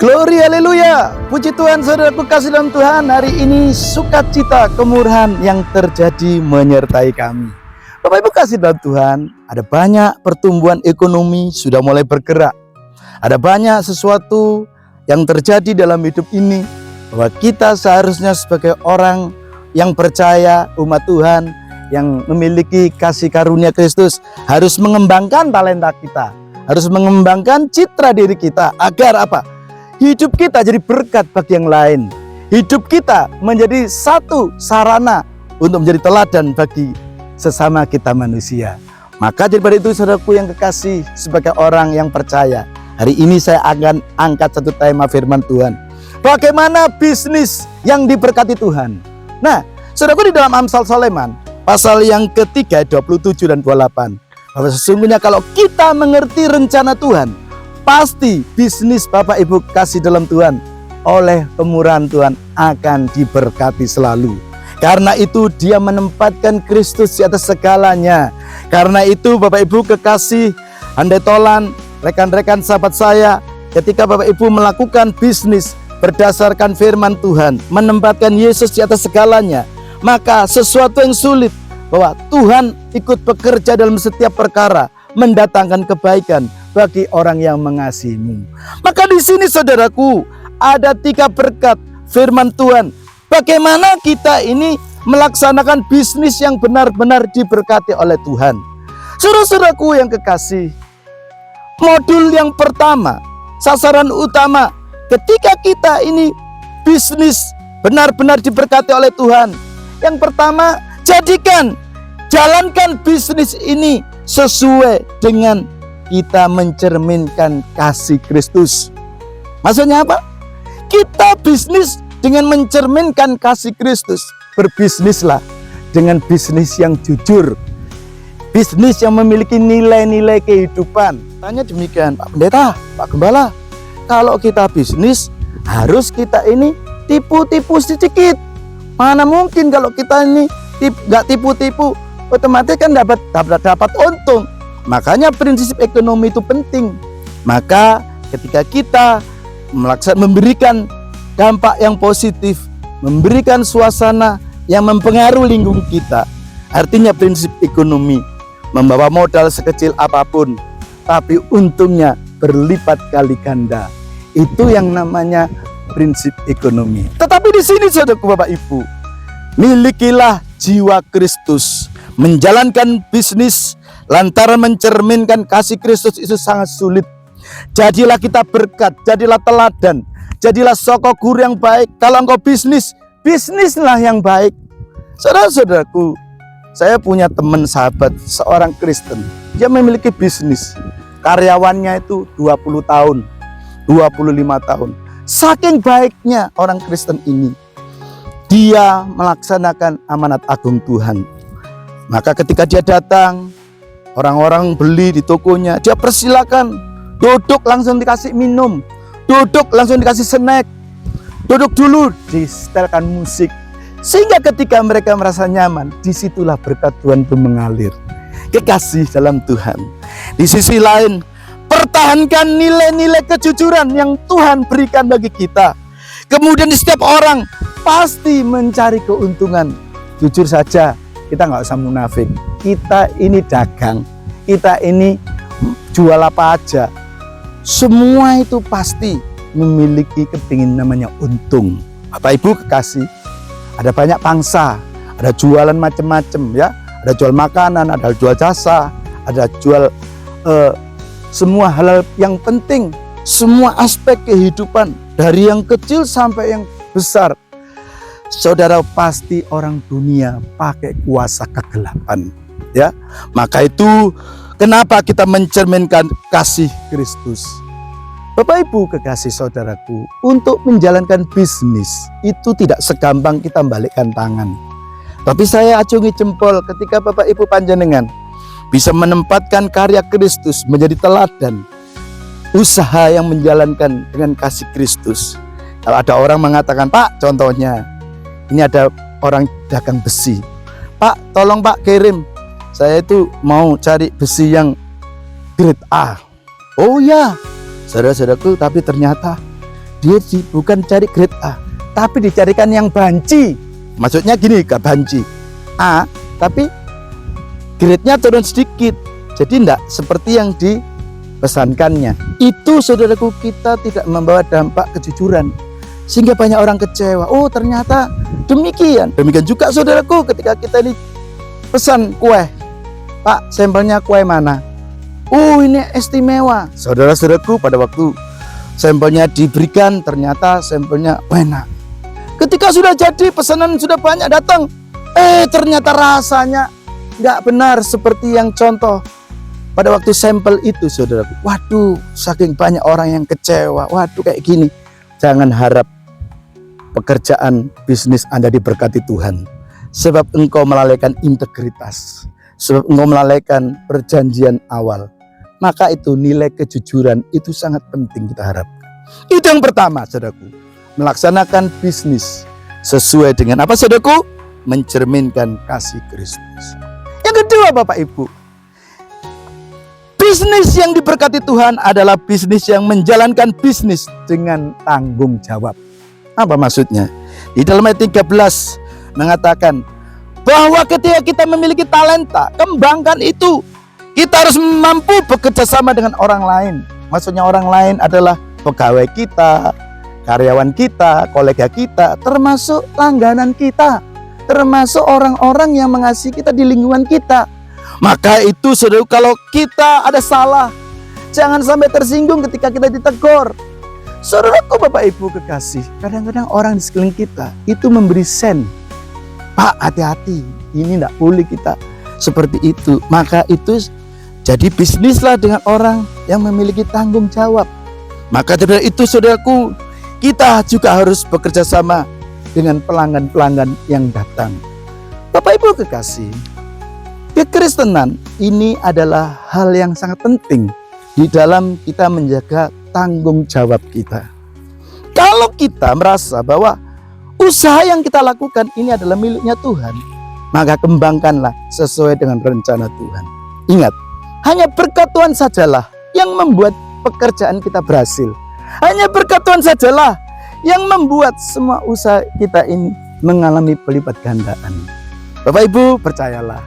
Glory haleluya. Puji Tuhan saudaraku kasih dalam Tuhan. Hari ini sukacita kemurahan yang terjadi menyertai kami. Bapak Ibu kasih dalam Tuhan, ada banyak pertumbuhan ekonomi sudah mulai bergerak. Ada banyak sesuatu yang terjadi dalam hidup ini, bahwa kita seharusnya sebagai orang yang percaya, umat Tuhan yang memiliki kasih karunia Kristus, harus mengembangkan talenta kita, harus mengembangkan citra diri kita, agar apa? Hidup kita jadi berkat bagi yang lain. Hidup kita menjadi satu sarana untuk menjadi teladan bagi sesama kita manusia. Maka daripada itu saudaraku yang kekasih, sebagai orang yang percaya, hari ini saya akan angkat satu tema firman Tuhan. Bagaimana bisnis yang diberkati Tuhan. Nah, saudaraku, di dalam Amsal Soleman pasal yang ketiga 27 dan 28, bahwa sesungguhnya kalau kita mengerti rencana Tuhan, pasti bisnis Bapak Ibu kasih dalam Tuhan oleh kemurahan Tuhan akan diberkati selalu. Karena itu dia menempatkan Kristus di atas segalanya. Karena itu Bapak Ibu kekasih, andai tolan, rekan-rekan sahabat saya, ketika Bapak Ibu melakukan bisnis berdasarkan firman Tuhan, menempatkan Yesus di atas segalanya, maka sesuatu yang sulit, bahwa Tuhan ikut bekerja dalam setiap perkara, mendatangkan kebaikan bagi orang yang mengasihimu. Maka di sini saudaraku, ada 3 berkat firman Tuhan. Bagaimana kita ini melaksanakan bisnis yang benar-benar diberkati oleh Tuhan. Saudara-saudaraku yang kekasih, modul yang pertama, sasaran utama ketika kita ini bisnis benar-benar diberkati oleh Tuhan. Yang pertama, jalankan bisnis ini sesuai dengan kita mencerminkan kasih Kristus. Maksudnya apa? Kita bisnis dengan mencerminkan kasih Kristus. Berbisnislah dengan bisnis yang jujur, bisnis yang memiliki nilai-nilai kehidupan. Tanya demikian, Pak Pendeta, Pak Gembala, kalau kita bisnis harus kita ini tipu-tipu sedikit. Mana mungkin kalau kita ini nggak tipu-tipu, otomatis kan dapat untung. Makanya prinsip ekonomi itu penting. Maka ketika kita memberikan dampak yang positif, memberikan suasana yang mempengaruhi lingkungan kita, artinya prinsip ekonomi membawa modal sekecil apapun, tapi untungnya berlipat kali ganda. Itu yang namanya prinsip ekonomi. Tetapi di sini saudaraku Bapak Ibu, milikilah jiwa Kristus. Menjalankan bisnis lantaran mencerminkan kasih Kristus itu sangat sulit. Jadilah kita berkat, jadilah teladan, jadilah soko guru yang baik. Kalau engkau bisnislah yang baik. Saudara-saudaraku, saya punya teman sahabat seorang Kristen. Dia memiliki bisnis, karyawannya itu 20 tahun, 25 tahun. Saking baiknya orang Kristen ini, dia melaksanakan amanat agung Tuhan. Maka ketika dia datang, orang-orang beli di tokonya, dia persilakan, duduk langsung dikasih minum, duduk langsung dikasih snack, duduk dulu, disetelkan musik. Sehingga ketika mereka merasa nyaman, disitulah berkat Tuhan itu mengalir. Kekasih dalam Tuhan. Di sisi lain, pertahankan nilai-nilai kejujuran yang Tuhan berikan bagi kita. Kemudian di setiap orang pasti mencari keuntungan. Jujur saja, kita nggak usah munafik. Kita ini dagang, kita ini jual apa aja, semua itu pasti memiliki kepingin namanya untung. Bapak Ibu kekasih, ada banyak pangsa, ada jualan macam-macam ya, ada jual makanan, ada jual jasa, ada jual semua hal yang penting, semua aspek kehidupan dari yang kecil sampai yang besar. Saudara, pasti orang dunia pakai kuasa kegelapan, ya. Maka itu kenapa kita mencerminkan kasih Kristus. Bapak Ibu kekasih saudaraku, untuk menjalankan bisnis itu tidak segampang kita balikkan tangan. Tapi saya acungi jempol ketika Bapak Ibu panjenengan bisa menempatkan karya Kristus menjadi teladan, usaha yang menjalankan dengan kasih Kristus. Kalau ada orang mengatakan, Pak, contohnya ini ada orang dagang besi, Pak, tolong Pak kirim, saya itu mau cari besi yang grade A. Oh ya, saudara-saudaraku, tapi ternyata dia bukan cari grade A, tapi dicarikan yang banci. Maksudnya gini, gak banci A, tapi grade-nya turun sedikit, jadi tidak seperti yang dipesankannya. Itu saudaraku, kita tidak membawa dampak kejujuran, sehingga banyak orang kecewa. Oh ternyata demikian. Demikian juga saudaraku, ketika kita ini pesan kue, Pak sampelnya kue mana? Oh ini istimewa. Saudara-saudaraku, pada waktu sampelnya diberikan, ternyata sampelnya enak. Ketika sudah jadi, pesanan sudah banyak datang, ternyata rasanya nggak benar seperti yang contoh pada waktu sampel itu, saudaraku. Waduh, saking banyak orang yang kecewa. Waduh, kayak gini. Jangan harap pekerjaan bisnis Anda diberkati Tuhan, sebab engkau melalaikan integritas, sebab engkau melalaikan perjanjian awal. Maka itu nilai kejujuran itu sangat penting kita harapkan. Itu yang pertama, saudaraku. Melaksanakan bisnis sesuai dengan apa, saudaraku? Mencerminkan kasih Kristus. Yang kedua, Bapak Ibu, bisnis yang diberkati Tuhan adalah bisnis yang menjalankan bisnis dengan tanggung jawab. Apa maksudnya? Di dalam ayat 13 mengatakan bahwa ketika kita memiliki talenta, kembangkan itu. Kita harus mampu bekerja sama dengan orang lain. Maksudnya orang lain adalah pegawai kita, karyawan kita, kolega kita, termasuk langganan kita, termasuk orang-orang yang mengasihi kita di lingkungan kita. Maka itu saudara, kalau kita ada salah, jangan sampai tersinggung ketika kita ditegur. Saudaraku, Bapak Ibu kekasih, kadang-kadang orang di sekeliling kita itu memberi sen, Pak hati-hati, ini tidak boleh kita seperti itu. Maka itu jadi bisnislah dengan orang yang memiliki tanggung jawab. Maka dari itu saudaraku, kita juga harus bekerja sama dengan pelanggan-pelanggan yang datang. Bapak Ibu kekasih, kekristenan ini adalah hal yang sangat penting di dalam kita menjaga tanggung jawab kita. Kalau kita merasa bahwa usaha yang kita lakukan ini adalah miliknya Tuhan, maka kembangkanlah sesuai dengan rencana Tuhan. Ingat, hanya berkat Tuhan sajalah yang membuat pekerjaan kita berhasil. Hanya berkat Tuhan sajalah yang membuat semua usaha kita ini mengalami pelipat gandaan. Bapak Ibu percayalah,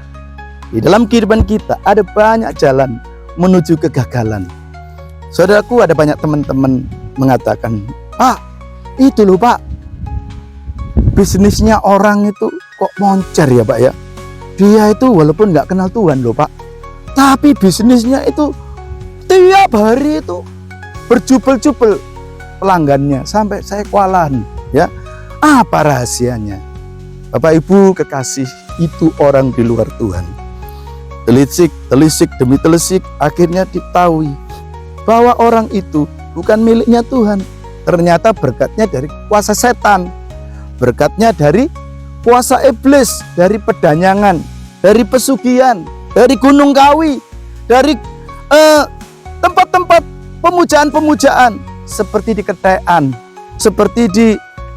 di dalam kehidupan kita ada banyak jalan menuju kegagalan. Saudaraku, ada banyak teman-teman mengatakan, Pak, itu loh Pak, bisnisnya orang itu kok moncer ya Pak ya. Dia itu walaupun nggak kenal Tuhan loh Pak, tapi bisnisnya itu tiap hari itu berjubel-jubel pelanggannya sampai saya kewalahan ya. Apa rahasianya? Bapak Ibu kekasih, itu orang di luar Tuhan. Telisik demi telisik, akhirnya diketahui bahwa orang itu bukan miliknya Tuhan. Ternyata berkatnya dari kuasa setan, berkatnya dari kuasa iblis, dari pedanyangan, dari pesugihan, dari Gunung Kawi, dari tempat-tempat pemujaan-pemujaan seperti di Ketean, seperti di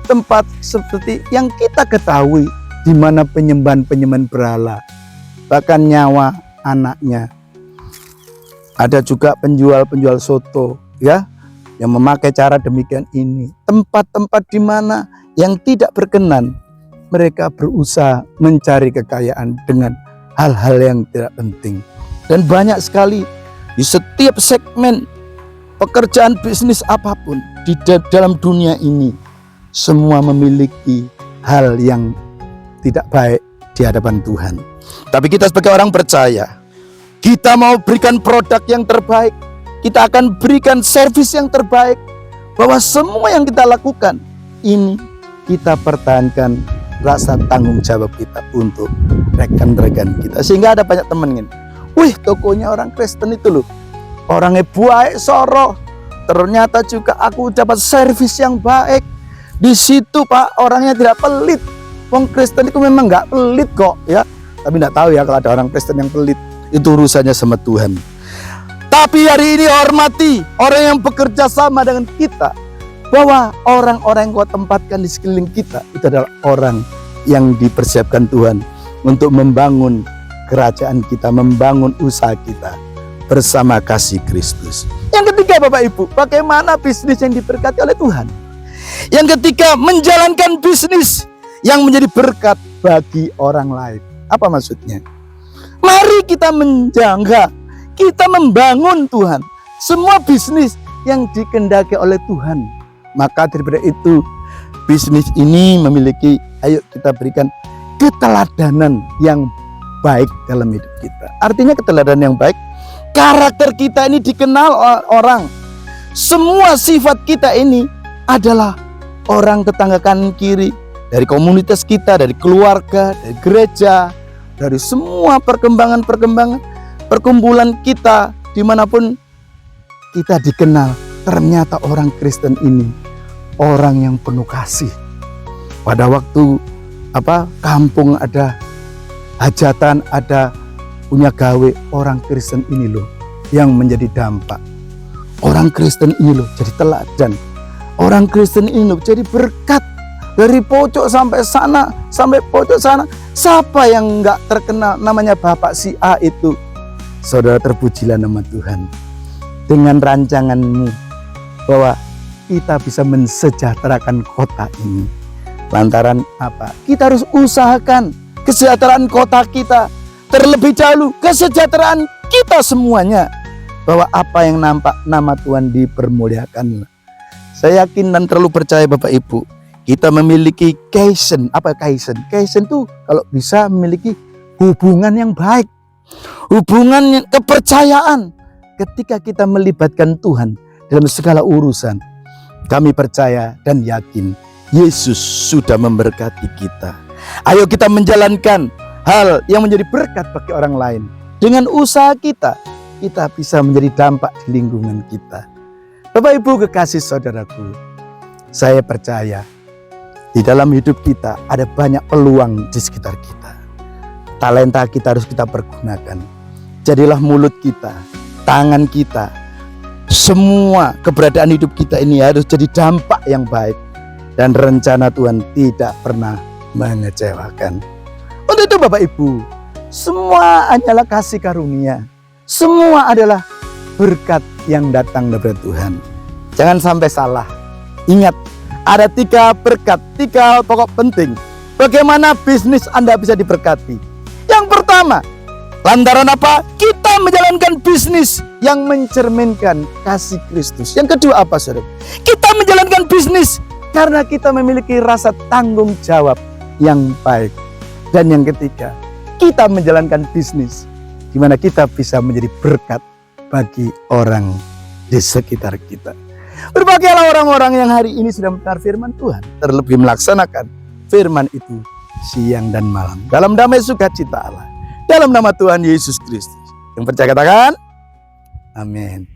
tempat seperti yang kita ketahui, di mana penyembahan-penyembahan berhala, bahkan nyawa anaknya. Ada juga penjual-penjual soto ya, yang memakai cara demikian ini. Tempat-tempat di mana yang tidak berkenan, mereka berusaha mencari kekayaan dengan hal-hal yang tidak penting. Dan banyak sekali di setiap segmen pekerjaan bisnis apapun di dalam dunia ini, semua memiliki hal yang tidak baik di hadapan Tuhan. Tapi kita sebagai orang percaya, kita mau berikan produk yang terbaik, kita akan berikan servis yang terbaik, bahwa semua yang kita lakukan ini kita pertahankan rasa tanggung jawab kita untuk rekan-rekan kita. Sehingga ada banyak teman ini, wih tokonya orang Kristen itu loh, orangnya baik soroh, ternyata juga aku dapat servis yang baik. Di situ Pak, orangnya tidak pelit. Wong Kristen itu memang nggak pelit kok ya. Tapi nggak tahu ya kalau ada orang Kristen yang pelit, itu urusannya sama Tuhan. Tapi hari ini hormati orang yang bekerja sama dengan kita, bahwa orang-orang yang kau tempatkan di sekeliling kita itu adalah orang yang dipersiapkan Tuhan untuk membangun kerajaan kita, membangun usaha kita bersama kasih Kristus. Yang ketiga Bapak Ibu, bagaimana bisnis yang diberkati oleh Tuhan? Yang ketiga, menjalankan bisnis yang menjadi berkat bagi orang lain. Apa maksudnya? Mari kita menjaga, kita membangun Tuhan. Semua bisnis yang dikendaki oleh Tuhan. Maka daripada itu, bisnis ini memiliki, ayo kita berikan keteladanan yang baik dalam hidup kita. Artinya keteladanan yang baik, karakter kita ini dikenal orang. Semua sifat kita ini adalah orang tetangga kanan kiri, dari komunitas kita, dari keluarga, dari gereja, dari semua perkumpulan kita, dimanapun kita dikenal, ternyata orang Kristen ini orang yang penuh kasih. Pada waktu kampung ada hajatan, ada punya gawe, orang Kristen ini loh yang menjadi dampak. Orang Kristen ini loh jadi teladan. Orang Kristen ini loh jadi berkat. Dari pojok sampai sana, sampai pojok sana. Siapa yang enggak terkenal namanya Bapak si A itu? Saudara, terpujilah nama Tuhan. Dengan rancanganmu bahwa kita bisa mensejahterakan kota ini. Lantaran apa? Kita harus usahakan kesejahteraan kota kita. Terlebih dahulu kesejahteraan kita semuanya. Bahwa apa yang nampak nama Tuhan dipermuliakan. Saya yakin dan terlalu percaya Bapak Ibu, kita memiliki kaisen. Apa kaisen? Kaisen itu kalau bisa memiliki hubungan yang baik, hubungan yang kepercayaan. Ketika kita melibatkan Tuhan dalam segala urusan, kami percaya dan yakin Yesus sudah memberkati kita. Ayo kita menjalankan hal yang menjadi berkat bagi orang lain. Dengan usaha kita bisa menjadi dampak di lingkungan kita. Bapak Ibu kekasih saudaraku, saya percaya di dalam hidup kita ada banyak peluang di sekitar kita. Talenta kita harus kita pergunakan. Jadilah mulut kita, tangan kita, semua keberadaan hidup kita ini harus jadi dampak yang baik. Dan rencana Tuhan tidak pernah mengecewakan. Untuk itu Bapak Ibu, semua hanyalah kasih karunia. Semua adalah berkat yang datang dari Tuhan. Jangan sampai salah. Ingat, ada 3 berkat, 3 hal pokok penting. Bagaimana bisnis Anda bisa diberkati? Yang pertama, lantaran apa? Kita menjalankan bisnis yang mencerminkan kasih Kristus. Yang kedua apa, saudara? Kita menjalankan bisnis karena kita memiliki rasa tanggung jawab yang baik. Dan yang ketiga, kita menjalankan bisnis di mana kita bisa menjadi berkat bagi orang di sekitar kita. Berbahagialah orang-orang yang hari ini sudah mendengar firman Tuhan, terlebih melaksanakan firman itu siang dan malam dalam damai sukacita Allah. Dalam nama Tuhan Yesus Kristus. Yang percaya katakan, amin.